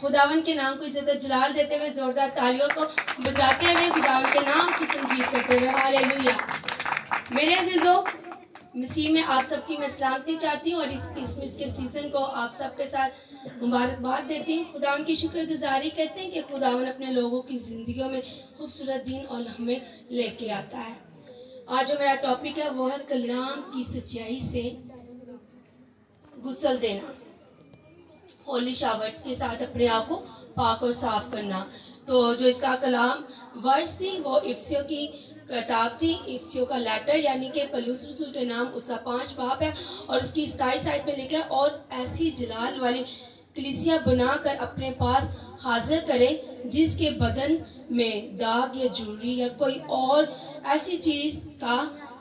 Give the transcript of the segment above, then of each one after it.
खुदावन के नाम को इज्जत और जलाल देते हुए जोरदार तालियों को बजाते हुए खुदावन के नाम की तमजीद करते हुए हालेलुया। मेरे अजीजों, मसीह में आप सबकी मैं सलामती चाहती हूँ और इस क्रिसमस के सीजन को आप सबके साथ मुबारकबाद देती हूँ। खुदावन की शुक्रगुजारी करते हैं कि खुदावन अपने लोगों की जिंदगियों में खूबसूरत दिन और लम्हे लेके आता है। आज जो मेरा टॉपिक है वो है कलाम की सच्चाई से गुस्ल देना, होली शावर्स के साथ अपने आप को पाक और साफ करना। तो जो इसका कलाम वर्स थी वो इफ्सियों की किताब थी, इफ्सियों का लेटर यानी कि पौलुस रसूल के नाम, उसका 5 बाब है और उसकी 27 आयत में लिखा है, और ऐसी जलाल वाली कलीसिया बनाकर अपने पास हाजिर करें जिसके बदन में दाग या जुर्री या कोई और ऐसी चीज का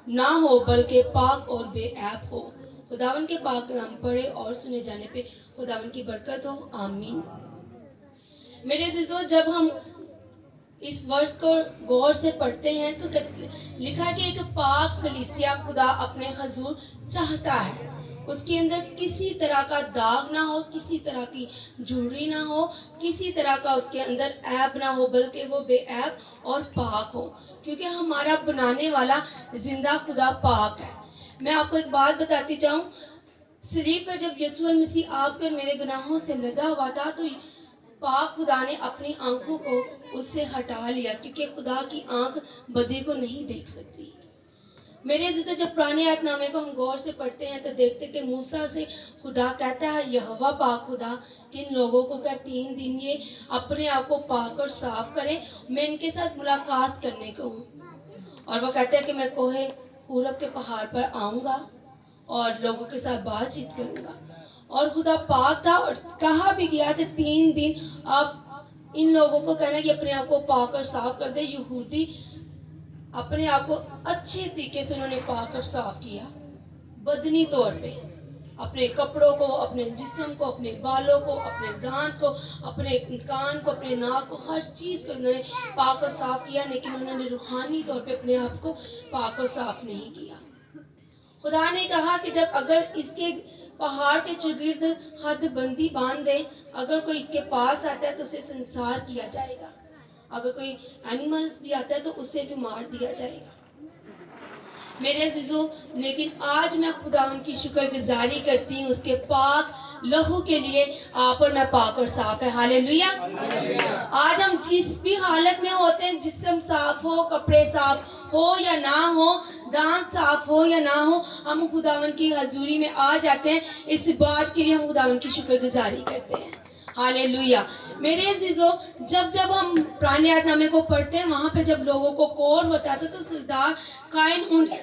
ना हो बल्कि पाक और बेऐब हो। खुदावन के पाक नाम पढ़े और सुने जाने पे खुदावन की बरकत हो, आमीन। मेरे अजीजों, जब हम इस वर्ष को गौर से पढ़ते हैं तो लिखा है कि एक पाक कलीसिया खुदा अपने हुजूर चाहता है, उसके अंदर किसी तरह का दाग ना हो, किसी तरह की झुर्री ना हो, किसी तरह का उसके अंदर ऐब ना हो, बल्कि वो बेऐब और पाक हो, क्योंकि हमारा बनाने वाला जिंदा खुदा पाक है। मैं आपको एक बात बताती चाहूँ, सलीब पर जब यीशु मसीह आपके मेरे गुनाहों से लदा हुआ था तो पाक खुदा ने अपनी आंखों को उससे हटा लिया, क्योंकि खुदा की आंख बदी को नहीं देख सकती। मेरे अज़ीज़ों, जब पुराने अहदनामे को हम गौर से पढ़ते हैं तो देखते हैं कि मूसा से खुदा कहता है, यहोवा पाक खुदा किन लोगों को क्या 3 दिन ये अपने आप को पाक और साफ करें, मैं इनके साथ मुलाकात करने को हूँ। और वो कहता है कि मैं कोहे हुरब के पहाड़ पर आऊँगा और लोगों के साथ बातचीत करूँगा। और खुदा पाक था और कहा भी गया था 3 दिन अब इन लोगों को कहना कि अपने आप को पाक और साफ कर दे। यहूदी अपने आप को अच्छे तरीके से उन्होंने पाक और साफ किया, बदनी तौर पे अपने कपड़ों को, अपने जिस्म को, अपने बालों को, अपने दांत को, अपने कान को, अपने नाक को, हर चीज को उन्होंने पाक और साफ किया, लेकिन उन्होंने रूहानी तौर पे अपने आप को पाक और साफ नहीं किया। खुदा ने कहा कि जब अगर इसके पहाड़ के चुगिर्द हद बंदी बांध दे, अगर कोई इसके पास आता है तो उसे संसार किया जाएगा, अगर कोई एनिमल्स भी आता है तो उसे भी मार दिया जाएगा। मेरे अजीजों, लेकिन आज मैं खुदा उनकी शुक्रगुजारी करती हूँ उसके पाक लहू के लिए आप और मैं पाक और साफ है। हालेलुया। आज हम जिस भी हालत में होते हैं, जिस्म साफ हो, कपड़े साफ हो या ना हो, दांत साफ हो या ना हो, हम खुदावन की हजूरी में आ जाते हैं। इस बात के लिए हम खुदावन की शुक्रगुजारी करते हैं। हालेलुया। मेरे अजीजों, जब हम पुराने अहदनामे को पढ़ते हैं, वहाँ पे जब लोगों को कोर होता था तो सरदार काइन उस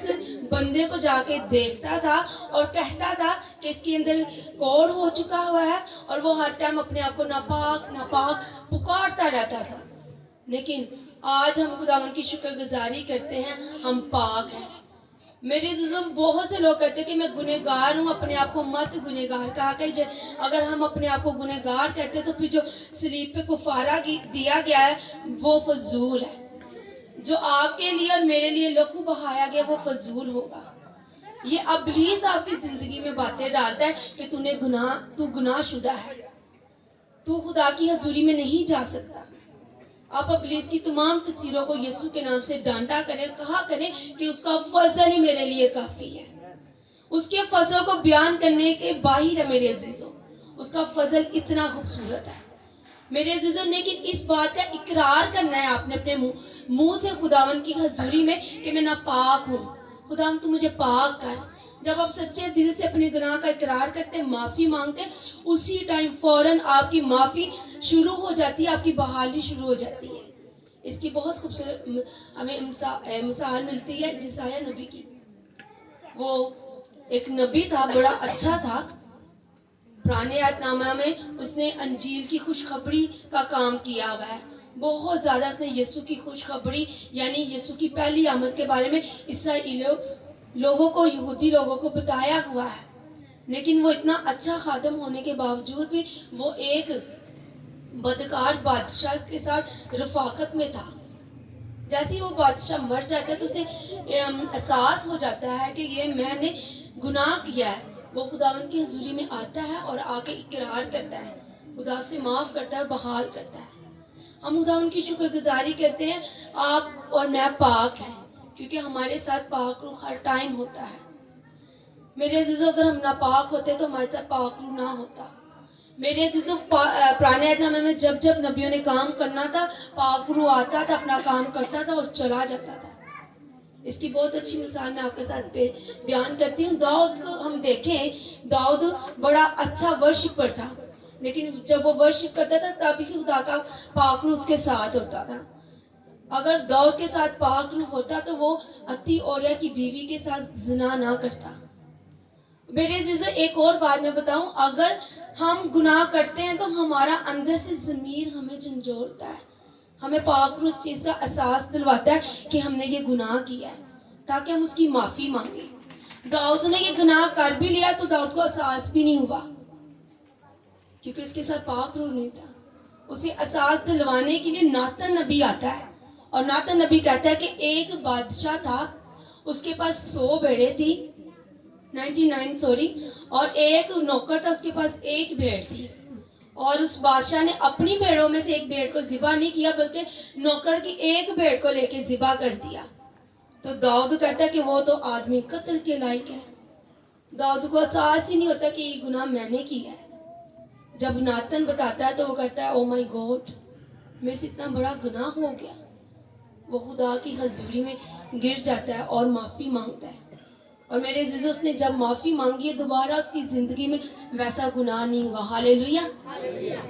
बंदे को जाके देखता था और कहता था कि इसके अंदर कोर हो चुका हुआ है, और वो हर टाइम अपने आप को नापाक नापाक पुकारता रहता था। लेकिन आज हम खुदावन की शुक्रगुजारी करते हैं, हम पाक हैं। मेरे अज़ीज़ों, बहुत से लोग कहते हैं कि मैं गुनहगार हूँ, अपने आप को मत गुनहगार कहा कि अगर हम अपने आप को गुनहगार कहते हैं तो फिर जो सलीब पे कुफारा दिया गया है वो फजूल है। जो आपके लिए और मेरे लिए लहू बहाया गया वो फजूल होगा। ये इब्लीस आपकी जिंदगी में बातें डालता है कि तू गुनाहशुदा है, तू खुदा की हजूरी में नहीं जा सकता। आप इब्लीस की तमाम तस्वीरों को यीशु के नाम से डांटा करें, कहा करें कि उसका फजल ही मेरे लिए काफी है। उसके फजल को बयान करने के बाहिर है मेरे अजीजों, उसका फजल इतना खूबसूरत है मेरे अजीजों। लेकिन इस बात का इकरार करना है आपने अपने मुंह से खुदावन की हजूरी में कि मैं नापाक हूँ, खुदावन तू मुझे पाक कर। जब आप सच्चे दिल से अपने गुनाह का इकरार करते, माफी मांगते, उसी टाइम फौरन आपकी माफी शुरू हो जाती है, आपकी बहाली शुरू हो जाती है। इसकी बहुत खूबसूरत हमें मिसाल मिलती है जिसाया नबी की। वो एक नबी था, बड़ा अच्छा था। पुराने अहदनामा में उसने अंजील की खुशखबरी का काम किया हुआ है। बहुत ज्यादा उसने यीशु की खुशखबरी यानी यीशु की पहली आमद के बारे में इस्राएलियों लोगों को, यहूदी लोगों को बताया हुआ है। लेकिन वो इतना अच्छा खादम होने के बावजूद भी वो एक बदकार बादशाह के साथ रफाकत में था। जैसे ही वो बादशाह मर जाता है तो उसे एहसास हो जाता है कि ये मैंने गुनाह किया है। वो खुदावन की हजूरी में आता है और आके इकरार करता है خدا سے معاف کرتا ہے, بحال کرتا ہے. ہم خدا ان کی شکر گزاری کرتے ہیں آپ اور میں پاک ہیں, کیونکہ ہمارے ساتھ پاک روح ہر ٹائم ہوتا ہے. میرے عزیزوں, اگر ہم ناپاک ہوتے تو ہمارے ساتھ پاک روح نہ ہوتا. میرے عزیزوں, پرانے عہد نامے میں جب جب نبیوں نے کام کرنا تھا, پاک روح آتا تھا, اپنا کام کرتا تھا اور چلا جاتا تھا. اس کی بہت اچھی مثال میں آپ کے ساتھ بیان کرتی ہوں. داؤد کو ہم دیکھیں, داؤد بڑا اچھا ورشپر تھا, لیکن جب وہ ورشپ کرتا تھا تب ہی خدا کا پاک روح اس کے ساتھ ہوتا تھا. اگر داؤد کے ساتھ پاک روح ہوتا تو وہ اتی اوریا کی بیوی کے ساتھ زنا نہ کرتا. میرے عزیزو, ایک اور بات میں بتاؤں, اگر ہم گناہ کرتے ہیں تو ہمارا اندر سے ضمیر ہمیں جھنجھوڑتا ہے, ہمیں پاک روح اس چیز کا احساس دلواتا ہے کہ ہم نے یہ گناہ کیا ہے, تاکہ ہم اس کی معافی مانگیں. داؤد نے یہ گناہ کر بھی لیا تو داؤد کو احساس بھی نہیں ہوا, کیونکہ اس کے ساتھ پاک روح نہیں تھا. اسے احساس دلوانے کے لیے ناتن نبی آتا ہے, اور ناتن نبی کہتا ہے کہ ایک بادشاہ تھا, اس کے پاس 100 بھیڑیں تھی, 99 اور ایک نوکر تھا, اس کے پاس ایک بھیڑ تھی. اور اس بادشاہ نے اپنی بھیڑوں میں سے ایک بھیڑ کو ذبح نہیں کیا, بلکہ نوکر کی ایک بھیڑ کو لے کے ذبح کر دیا. تو داؤد کہتا ہے کہ وہ تو آدمی قتل کے لائق ہے. داؤد کو احساس ہی نہیں ہوتا کہ یہ گناہ میں نے کیا ہے. جب ناتن بتاتا ہے تو وہ کہتا ہے, او مائی گاڈ, میرے سے اتنا بڑا گناہ ہو گیا. وہ خدا کی حضوری میں گر جاتا ہے اور معافی مانگتا ہے. اور میرے عزیزو, اس نے جب معافی مانگی ہے, دوبارہ اس کی زندگی میں ویسا گناہ نہیں ہوا. ہاللیلویا.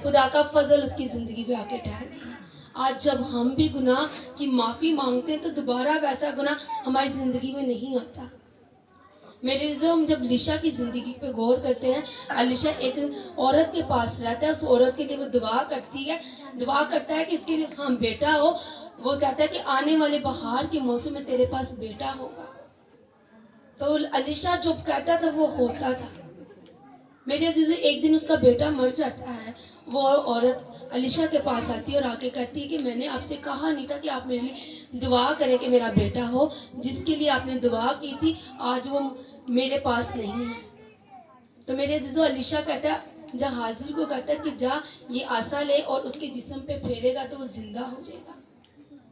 خدا کا فضل اس کی زندگی پہ آ کے ٹھہر گیا. آج جب ہم بھی گناہ کی معافی مانگتے ہیں تو دوبارہ ویسا گناہ ہماری زندگی میں نہیں آتا. میرے عزیزو, ہم جب لیشا کی زندگی پہ غور کرتے ہیں, علیشا ایک عورت کے پاس رہتا ہے, اس عورت کے لیے وہ دعا کرتی ہے, دعا کرتا ہے کہ اس کے لیے ہم بیٹا ہو. وہ کہتا ہے کہ آنے والے بہار کے موسم میں تیرے پاس بیٹا ہوگا. تو علیشا جو کہتا تھا وہ ہوتا تھا. میرے عزیزو, ایک دن اس کا بیٹا مر جاتا ہے. وہ عورت علیشا کے پاس آتی ہے اور آ کے کہتی ہے کہ میں نے آپ سے کہا نہیں تھا کہ آپ میرے لیے دعا کریں کہ میرا بیٹا ہو. جس کے لیے آپ نے دعا کی تھی آج وہ میرے پاس نہیں ہے. تو میرے عزیزو, علیشا کہتا ہے, جا حاضر کو کہتا ہے کہ جا یہ عصا لے اور اس کے جسم پہ پھیرے گا تو وہ زندہ ہو جائے گا.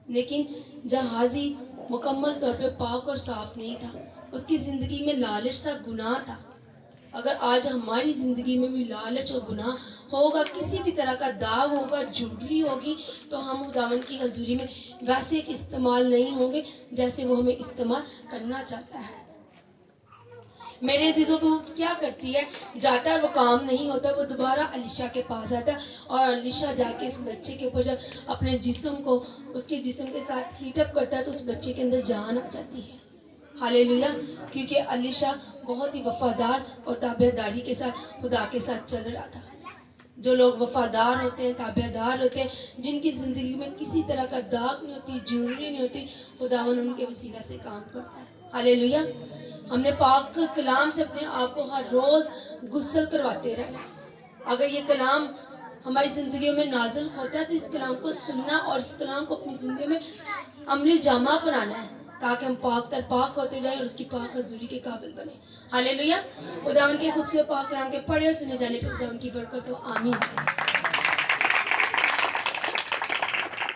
لیکن جہازی مکمل طور پہ پاک اور صاف نہیں تھا. اس کی زندگی میں لالچ تھا, گناہ تھا. اگر آج ہماری زندگی میں بھی لالچ اور گناہ ہوگا, کسی بھی طرح کا داغ ہوگا, جھوٹری ہوگی, تو ہم خداوند کی حضوری میں ویسے ایک استعمال نہیں ہوں گے جیسے وہ ہمیں استعمال کرنا چاہتا ہے. میرے عزیزوں کو کیا کرتی ہے, جاتا ہے, وہ کام نہیں ہوتا, وہ دوبارہ علیشا کے پاس آتا ہے, اور علیشا جا کے اس بچے کے اوپر جب اپنے جسم کو اس کے جسم کے ساتھ ہیٹ اپ کرتا ہے تو اس بچے کے اندر جان آ جاتی ہے. ہاللیلویا. کیونکہ علیشا بہت ہی وفادار اور تابعداری کے ساتھ خدا کے ساتھ چل رہا تھا. جو لوگ وفادار ہوتے ہیں, تابعدار ہوتے ہیں, جن کی زندگی میں کسی طرح کا داغ نہیں ہوتی, جھوٹری نہیں ہوتی, خداوند ان کے وسیلہ سے کام کرتا ہے. ہاللیلویا. ہم نے پاک کلام سے اپنے آپ کو ہر روز غسل کرواتے رہنا. اگر یہ کلام ہماری زندگیوں میں نازل ہوتا ہے تو اس کلام کو سننا اور اس کلام کو اپنی زندگی میں عملی جامہ بنانا ہے, تاکہ ہم پاک تر پاک ہوتے جائیں اور اس کی پاک حضوری کے قابل بنیں. ہاللیلویا. خداوند کے خوبصورت پاک کلام کے پڑھے اور سنے جانے پہ خداوند کی برکت ہو. آمین.